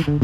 Existingly,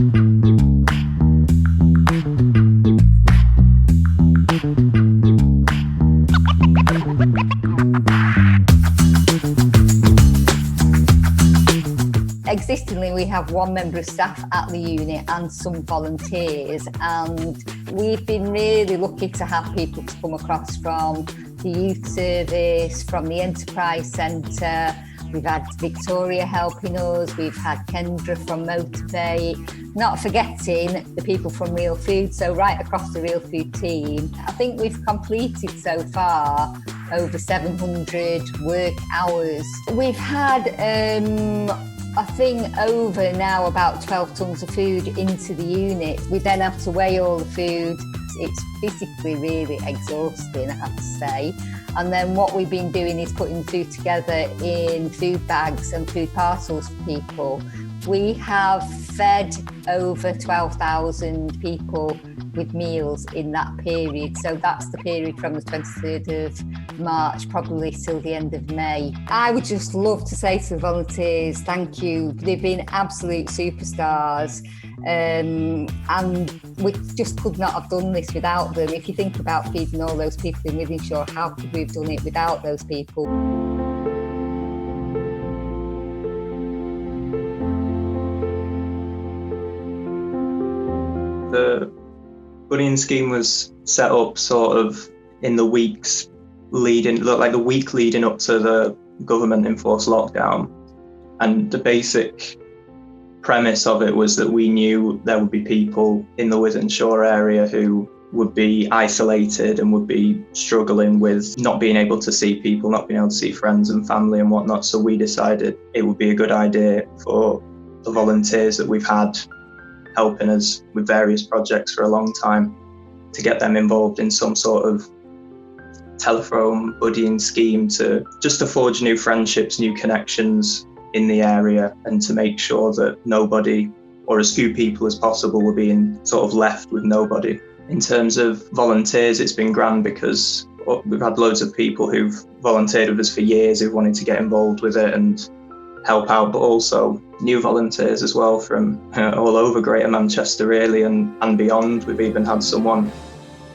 we have one member of staff at the unit and some volunteers, and we've been really lucky to have people to come across from the youth service, from the enterprise centre. We've had Victoria helping us, we've had Kendra from Motivate, not forgetting the people from Real Food, so right across the Real Food team. I think we've completed so far over 700 work hours. We've had I think over now about 12 tonnes of food into the unit. We then have to weigh all the food. It's physically really exhausting, I have to say. And then what we've been doing is putting food together in food bags and food parcels for people. We have fed over 12,000 people with meals in that period. So that's the period from the 23rd of March, probably till the end of May. I would just love to say to the volunteers, thank you. They've been absolute superstars. And we just could not have done this without them. If you think about feeding all those people in Wythenshawe, how could we have done it without those people? The buddying scheme was set up sort of in the weeks leading, like the week leading up to the government enforced lockdown. And the basic premise of it was that we knew there would be people in the Wythenshawe area who would be isolated and would be struggling with not being able to see people, not being able to see friends and family and whatnot. So we decided it would be a good idea for the volunteers that we've had helping us with various projects for a long time to get them involved in some sort of telephone buddying scheme to forge new friendships, new connections in the area, and to make sure that nobody, or as few people as possible, were being sort of left with nobody. In terms of volunteers, it's been grand because we've had loads of people who've volunteered with us for years who've wanted to get involved with it and help out, but also new volunteers as well from all over Greater Manchester really and beyond. We've even had someone,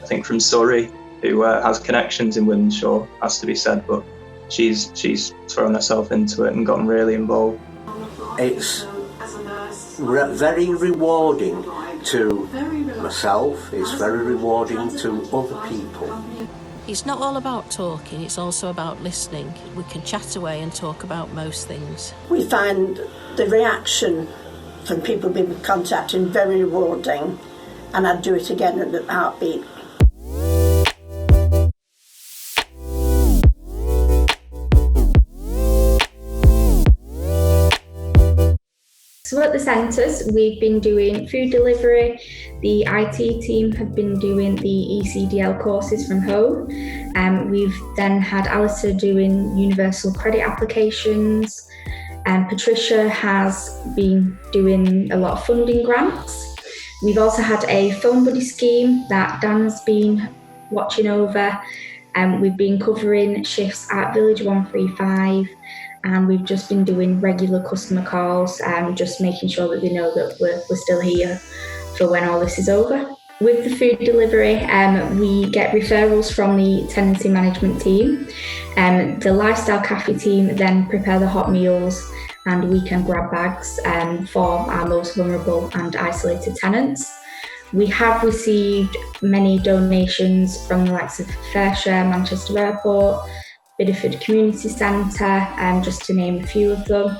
I think from Surrey, who has connections in Wythenshawe, has to be said, but she's thrown herself into it and gotten really involved. It's very rewarding to myself, it's very rewarding to other people. It's not all about talking, it's also about listening. We can chat away and talk about most things. We find the reaction from people being contacted very rewarding, and I'd do it again in a heartbeat. So at the centres, we've been doing food delivery. The IT team have been doing the ECDL courses from home. We've then had Alistair doing universal credit applications. Patricia has been doing a lot of funding grants. We've also had a phone buddy scheme that Dan's been watching over. We've been covering shifts at Village 135. And we've just been doing regular customer calls, just making sure that they know that we're still here for when all this is over. With the food delivery, we get referrals from the tenancy management team. The lifestyle cafe team then prepare the hot meals and weekend grab bags for our most vulnerable and isolated tenants. We have received many donations from the likes of Fairshare, Manchester Airport, Bideford Community Centre, just to name a few of them.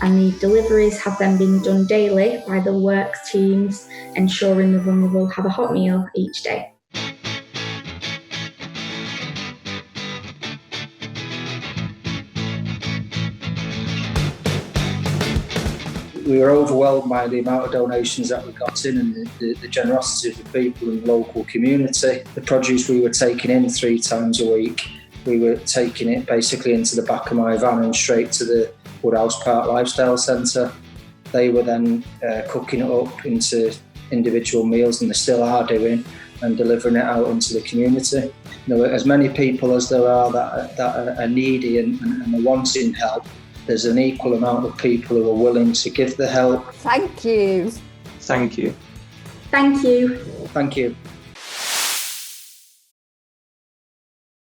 And the deliveries have then been done daily by the works teams, ensuring the vulnerable have a hot meal each day. We were overwhelmed by the amount of donations that we got in and the generosity of the people in the local community. The produce we were taking in 3 times a week, we were taking it basically into the back of my van and straight to the Woodhouse Park Lifestyle Centre. They were then cooking it up into individual meals, and they still are doing, and delivering it out into the community. You know, as many people as there are that are needy and are wanting help, there's an equal amount of people who are willing to give the help. Thank you. Thank you. Thank you. Thank you.